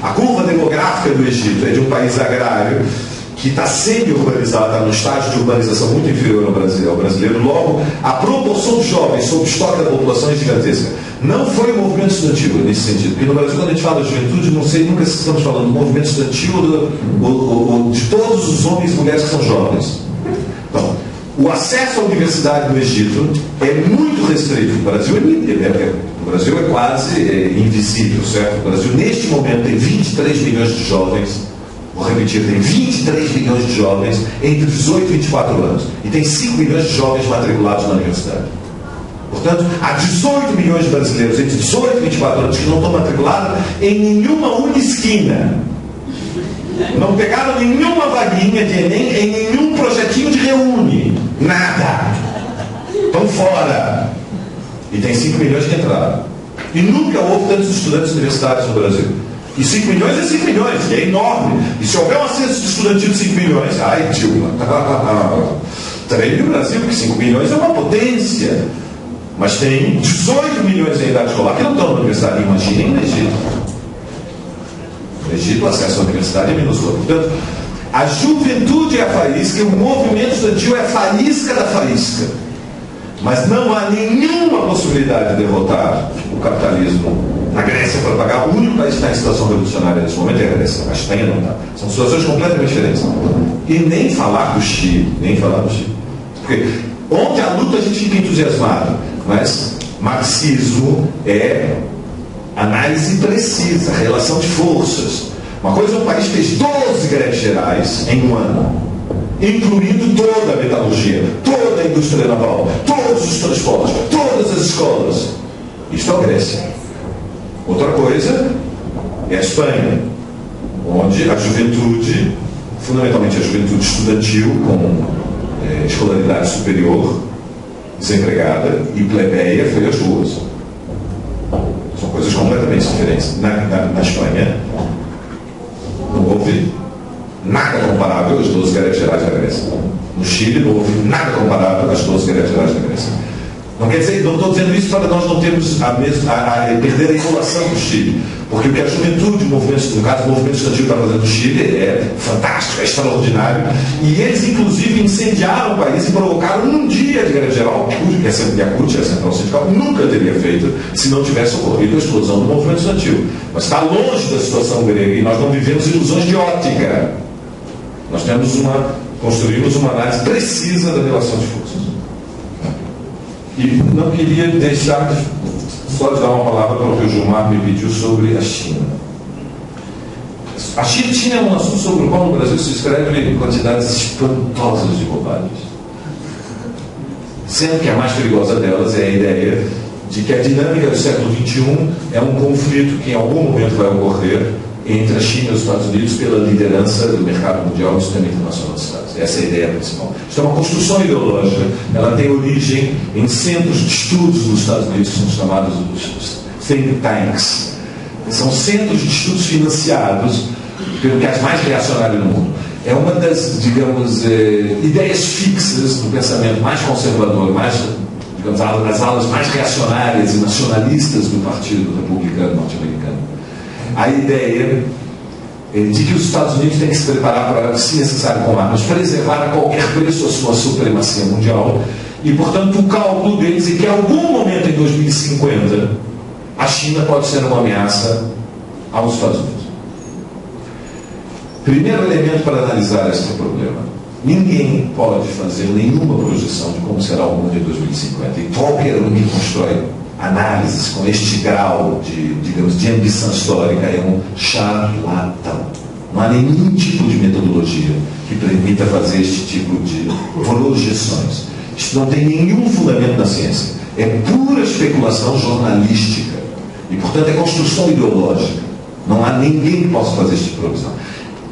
A curva demográfica do Egito é de um país agrário que está semi-urbanizado, está num estágio de urbanização muito inferior ao brasileiro. Logo, a proporção de jovens sob o estoque da população é gigantesca. Não foi o movimento estudantil nesse sentido, porque no Brasil, quando a gente fala de juventude, não sei nunca se estamos falando do movimento estudantil ou de todos os homens e mulheres que são jovens. Então, o acesso à universidade no Egito é muito restrito. O Brasil é quase invisível, certo? O Brasil, neste momento, tem 23 milhões de jovens. Vou repetir, tem 23 milhões de jovens entre 18 e 24 anos. E tem 5 milhões de jovens matriculados na universidade. Portanto, há 18 milhões de brasileiros entre 18 e 24 anos que não estão matriculados em nenhuma unisquina. Não pegaram nenhuma vaguinha de Enem em nenhum projetinho de reúne. Nada. Estão fora. E tem 5 milhões que entraram. E nunca houve tantos estudantes universitários no Brasil. E 5 milhões é 5 milhões, que é enorme. E se houver um acesso estudantil de 5 milhões, ai, Dilma, treine o Brasil, porque 5 milhões é uma potência. Mas tem 18 milhões em idade escolar que não estão na universidade. Imaginem no Egito. No Egito, o acesso à universidade é minúsculo. Portanto, a juventude é a faísca, o movimento estudantil é a faísca da faísca. Mas não há nenhuma possibilidade de derrotar o capitalismo na Grécia para pagar. O único país que está em situação revolucionária nesse momento é a Grécia. A Espanha não está. São situações completamente diferentes. E nem falar do Chile. Porque ontem a luta a gente fica entusiasmado, mas marxismo é análise precisa, relação de forças. Uma coisa é um país que fez 12 greves gerais em um ano, incluindo toda a metalurgia, toda a indústria naval, todos os transportes, todas as escolas. Isto é a Grécia. Outra coisa é a Espanha, onde a juventude, fundamentalmente a juventude estudantil, com escolaridade superior, desempregada e plebeia, foi às ruas. São coisas completamente diferentes. Na Espanha, não houve nada comparável às 12 greves gerais da Grécia. No Chile, não houve nada comparável às 12 greves gerais da Grécia. Não quer dizer, não estou dizendo isso para nós não termos perder a emulação do Chile, porque o que a juventude, no caso o movimento estudantil está fazendo no Chile é fantástico, é extraordinário, e eles inclusive incendiaram o país e provocaram um dia de greve geral, que a Central Sindical nunca teria feito se não tivesse ocorrido a explosão do movimento estudantil. Mas está longe da situação grega e nós não vivemos ilusões de ótica. Nós construímos uma análise precisa da relação de forças. E não queria deixar só de dar uma palavra para o que o Gilmar me pediu sobre a China. A China é um assunto sobre o qual no Brasil se escreve quantidades espantosas de bobagens. Sendo que a mais perigosa delas é a ideia de que a dinâmica do século XXI é um conflito que em algum momento vai ocorrer entre a China e os Estados Unidos pela liderança do mercado mundial e do sistema internacional dos Estados. Essa é a ideia principal. Isto é uma construção ideológica, ela tem origem em centros de estudos nos Estados Unidos, que são chamados os think tanks. São centros de estudos financiados pelo que é mais reacionário no mundo. É uma das, digamos, ideias fixas do pensamento mais conservador, digamos, as alas mais reacionárias e nacionalistas do Partido Republicano norte-americano. A ideia de que os Estados Unidos têm que se preparar para, se necessário com armas, preservar a qualquer preço a sua supremacia mundial e, portanto, o cálculo deles é que em algum momento em 2050 a China pode ser uma ameaça aos Estados Unidos. Primeiro elemento para analisar este problema: ninguém pode fazer nenhuma projeção de como será o mundo em 2050 e qualquer um que constrói análises com este grau de, digamos, de ambição histórica é um charlatão. Não há nenhum tipo de metodologia que permita fazer este tipo de projeções. Isto não tem nenhum fundamento na ciência. É pura especulação jornalística. E, portanto, é construção ideológica. Não há ninguém que possa fazer este tipo de provisão.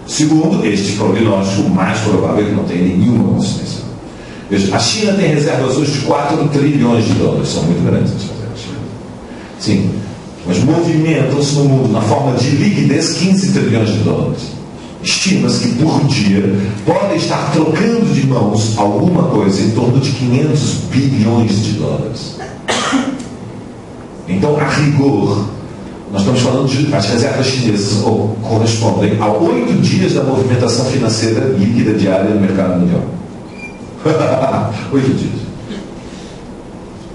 Segundo, este prognóstico, o mais provável é que não tenha nenhuma consistência. Veja, a China tem reservas hoje de 4 trilhões de dólares. São muito grandes as reservas. Sim, mas movimentam-se no mundo na forma de liquidez 15 trilhões de dólares. Estima-se que por dia podem estar trocando de mãos alguma coisa em torno de 500 bilhões de dólares. Então, a rigor, Nós estamos falando de as reservas chinesas correspondem a 8 dias da movimentação financeira líquida diária no mercado mundial. 8 dias.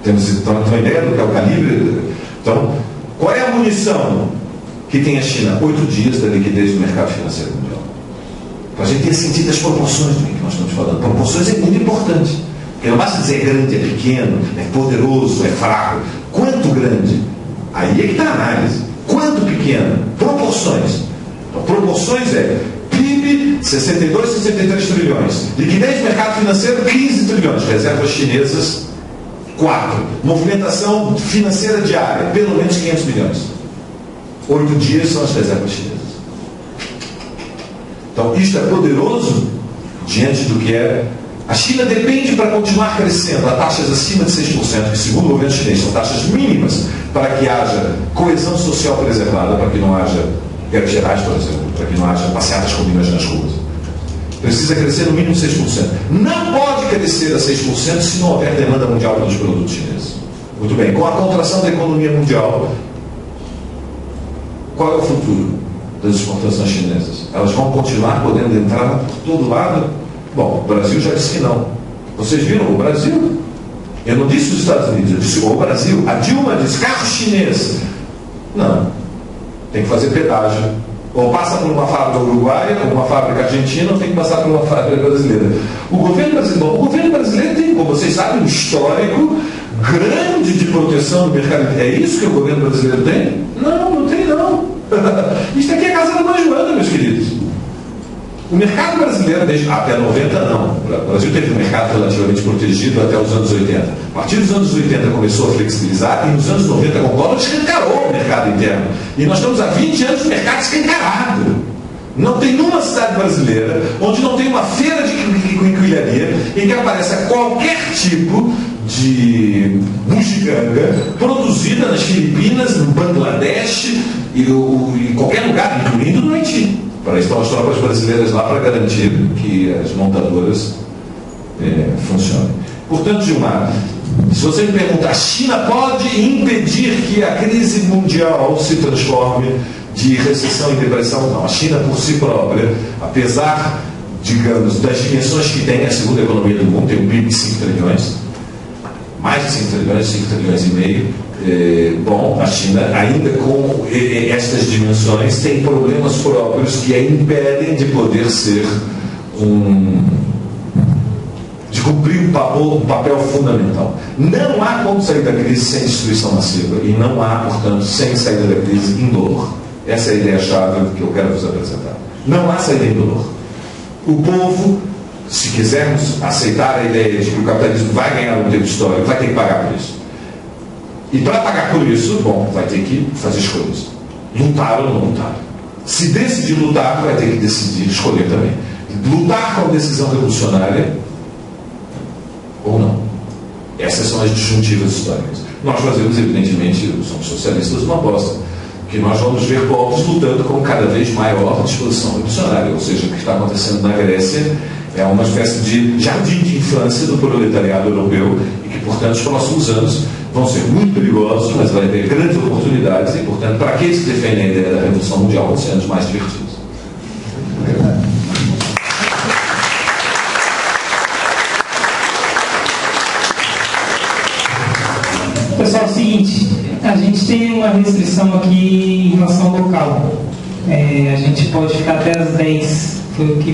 Temos então uma ideia do que é o calibre. Então, qual é a munição que tem a China? 8 dias da liquidez do mercado financeiro mundial. Para a gente ter sentido as proporções do que nós estamos falando. Proporções é muito importante. Porque não basta dizer é grande, é pequeno, é poderoso, é fraco. Quanto grande? Aí é que está a análise. Quanto pequeno? Proporções. Então, proporções é PIB, 62, 63 trilhões. Liquidez do mercado financeiro, 15 trilhões. Reservas chinesas, 4. Movimentação financeira diária, pelo menos 500 milhões. 8 dias são as reservas chinesas. Então, isto é poderoso diante do que é. A China depende para continuar crescendo a taxas acima de 6%, que segundo o governo chinês são taxas mínimas para que haja coesão social preservada, para que não haja guerras gerais, por exemplo, para que não haja passeatas comunas nas ruas. Precisa crescer no mínimo 6%. Não pode crescer a 6% se não houver demanda mundial pelos produtos chineses. Muito bem, com a contração da economia mundial, qual é o futuro das exportações chinesas? Elas vão continuar podendo entrar por todo lado? Bom, o Brasil já disse que não. Vocês viram o Brasil? Eu não disse os Estados Unidos, eu disse o Brasil. A Dilma disse carro chinês. Não. Tem que fazer pedágio. Ou passa por uma fábrica uruguaia, ou uma fábrica argentina, ou tem que passar por uma fábrica brasileira. O governo brasileiro tem, como vocês sabem, um histórico grande de proteção do mercado. É isso que o governo brasileiro tem? Não, não tem não. Isso aqui é a casa da mãe Joana, meus queridos. O mercado brasileiro, desde até 90, não. O Brasil teve um mercado relativamente protegido até os anos 80. A partir dos anos 80 começou a flexibilizar e nos anos 90, com o dólar, escancarou o mercado interno. E nós estamos há 20 anos no mercado escancarado. Não tem uma cidade brasileira onde não tem uma feira de quinquilharia em que apareça qualquer tipo de bugiganga produzida nas Filipinas, no Bangladesh e em qualquer lugar, incluindo no Haiti. Para isso estão as tropas brasileiras lá para garantir que as montadoras funcionem. Portanto, Gilmar, se você me pergunta, a China pode impedir que a crise mundial se transforme de recessão em depressão? Não. A China por si própria, apesar, digamos, das dimensões que tem, é a segunda economia do mundo, tem um PIB de 5 trilhões, mais de 5 trilhões, 5 trilhões e meio. Bom, a China, ainda com estas dimensões, tem problemas próprios que a impedem de poder ser de cumprir um papel fundamental. Não há como sair da crise sem destruição massiva e não há, portanto, sem saída da crise indolor. Essa é a ideia-chave que eu quero vos apresentar. Não há saída indolor. O povo, se quisermos aceitar a ideia de que o capitalismo vai ganhar um tempo histórico, vai ter que pagar por isso. E para pagar por isso, bom, vai ter que fazer escolhas. Lutar ou não lutar. Se decidir lutar, vai ter que decidir escolher também. Lutar com decisão revolucionária ou não. Essas são as disjuntivas históricas. Nós fazemos, evidentemente, somos socialistas, uma aposta, que nós vamos ver povos lutando com cada vez maior disposição revolucionária. Ou seja, o que está acontecendo na Grécia é uma espécie de jardim de infância do proletariado europeu e que, portanto, os próximos anos vão ser muito perigosos, mas vai ter grandes oportunidades e, portanto, para aqueles que defendem a ideia da Revolução Mundial, vão ser anos mais divertidos. Pessoal, é o seguinte, a gente tem uma restrição aqui em relação ao local. A gente pode ficar até as 10, foi o que